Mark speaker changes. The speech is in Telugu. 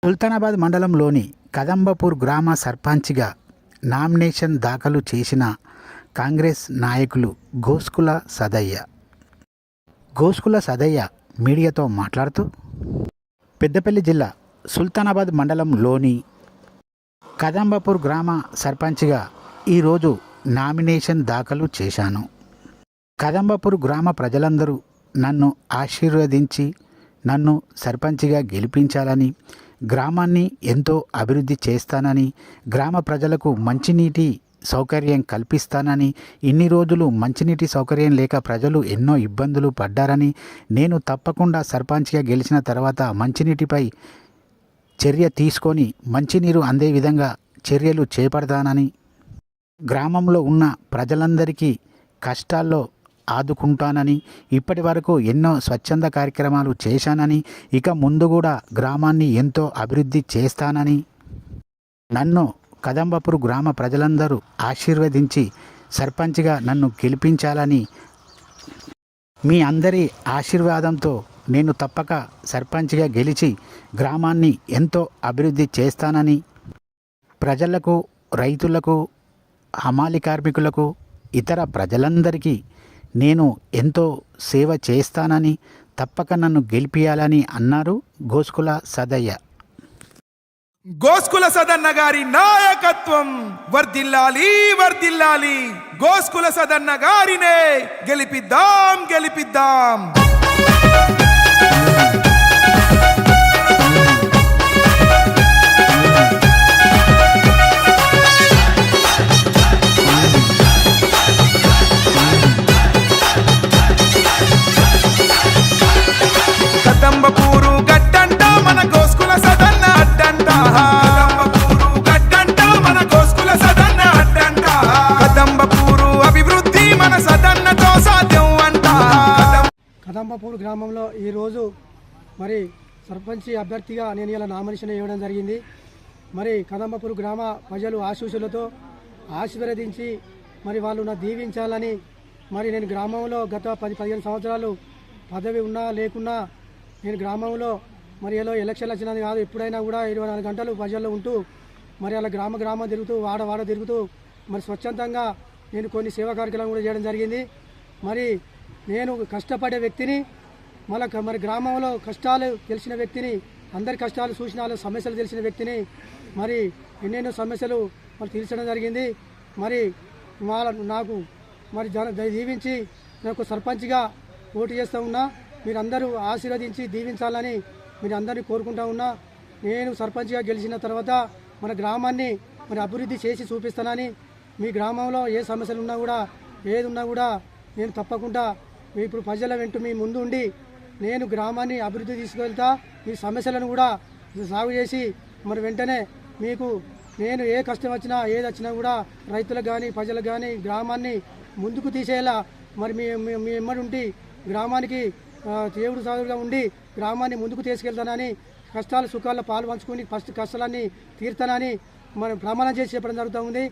Speaker 1: సుల్తానాబాద్ మండలంలోని కదంబపూర్ గ్రామ సర్పంచ్గా నామినేషన్ దాఖలు చేసిన కాంగ్రెస్ నాయకులు గోస్కుల సదయ్య మీడియాతో మాట్లాడుతూ, పెద్దపల్లి జిల్లా సుల్తానాబాద్ మండలంలోని కదంబపూర్ గ్రామ సర్పంచ్గా ఈరోజు నామినేషన్ దాఖలు చేశాను. కదంబపూర్ గ్రామ ప్రజలందరూ నన్ను ఆశీర్వదించి నన్ను సర్పంచ్గా గెలిపించాలని, గ్రామాన్ని ఎంతో అభివృద్ధి చేస్తానని, గ్రామ ప్రజలకు మంచినీటి సౌకర్యం కల్పిస్తానని, ఇన్ని రోజులు మంచినీటి సౌకర్యం లేక ప్రజలు ఎన్నో ఇబ్బందులు పడ్డారని, నేను తప్పకుండా సర్పంచ్గా గెలిచిన తర్వాత మంచినీటిపై చర్య తీసుకొని మంచినీరు అందే విధంగా చర్యలు చేపడతానని, గ్రామంలో ఉన్న ప్రజలందరికీ కష్టాల్లో ఆదుకుంటానని, ఇప్పటి వరకు ఎన్నో స్వచ్ఛంద కార్యక్రమాలు చేశానని, ఇక ముందు కూడా గ్రామాన్ని ఎంతో అభివృద్ధి చేస్తానని, నన్ను కదంబపూర్ గ్రామ ప్రజలందరూ ఆశీర్వదించి సర్పంచ్గా నన్ను గెలిపించాలని, మీ అందరి ఆశీర్వాదంతో నేను తప్పక సర్పంచ్గా గెలిచి గ్రామాన్ని ఎంతో అభివృద్ధి చేస్తానని, ప్రజలకు, రైతులకు, హమాలి కార్మికులకు, ఇతర ప్రజలందరికీ నేను ఎంతో సేవ చేస్తానని, తప్పక నన్ను గెలిపియాలని అన్నారు గోస్కుల సదయ్య.
Speaker 2: గోస్కుల సదన్న గారి నాయకత్వం వర్ధిల్లాలి, వర్ధిల్లాలి. గోస్కుల సదన్న గారినే గెలిపిద్దాం, గెలిపిద్దాం. కదంబపూరు గడ్డంట మన గోస్కుల సదన్న అడ్డంట. కదంబపూరు గడ్డంట మన గోస్కుల సదన్న అడ్డంట. కదంబపూరు అభివృద్ధి మన సదన్నతో సాధ్యం అంట.
Speaker 3: కదంబపూర్ గ్రామంలో ఈరోజు మరి సర్పంచ్ అభ్యర్థిగా నేను ఇలా నామినేషన్ ఇవ్వడం జరిగింది. మరి కదంబపూర్ గ్రామ ప్రజలు ఆశీస్సులతో ఆశీర్వదించి మరి వాళ్ళు నా దీవించాలని, మరి నేను గ్రామంలో గత 10-15 సంవత్సరాలు పదవి ఉన్నా లేకున్నా నేను గ్రామంలో మరి ఏదో ఎలక్షన్లు వచ్చినది కాదు, ఎప్పుడైనా కూడా 24 గంటలు ప్రజల్లో ఉంటూ మరి అలా గ్రామం తిరుగుతూ వాడ తిరుగుతూ మరి స్వచ్ఛందంగా నేను కొన్ని సేవా కార్యక్రమాలు కూడా చేయడం జరిగింది. మరి నేను కష్టపడే వ్యక్తిని, మరి గ్రామంలో కష్టాలు తెలిసిన వ్యక్తిని, అందరి కష్టాలు చూసిన సమస్యలు తెలిసిన వ్యక్తిని, మరి ఎన్నెన్నో సమస్యలు మరి తీర్చడం జరిగింది. మరి నాకు మరి దీవించి నాకు సర్పంచ్గా పోటీ చేస్తూ ఉన్నా. మీరందరూ ఆశీర్వదించి దీవించాలని మీరు అందరినీ కోరుకుంటా ఉన్నా. నేను సర్పంచ్గా గెలిచిన తర్వాత మన గ్రామాన్ని మరి అభివృద్ధి చేసి చూపిస్తానని, మీ గ్రామంలో ఏ సమస్యలు ఉన్నా కూడా ఏది ఉన్నా కూడా నేను తప్పకుండా ఇప్పుడు ప్రజల వెంట మీ ముందు ఉండి నేను గ్రామాన్ని అభివృద్ధి తీసుకెళ్తా. మీ సమస్యలను కూడా సాగు చేసి మరి వెంటనే మీకు నేను ఏ కష్టం వచ్చినా ఏది వచ్చినా కూడా రైతులకు కానీ ప్రజలకు కానీ గ్రామాన్ని ముందుకు తీసేలా మరి మీ ఎమ్మడి ఉండి గ్రామానికి దేవుడు సాధువుగా ఉండి గ్రామాన్ని ముందుకు తీసుకెళ్తానని, కష్టాలు సుఖాల్లో పాలు పంచుకొని ఫస్ట్ కష్టాలన్నీ తీర్తానని మనం ప్రమాణం చేసి చెప్పడం జరుగుతూ ఉంది.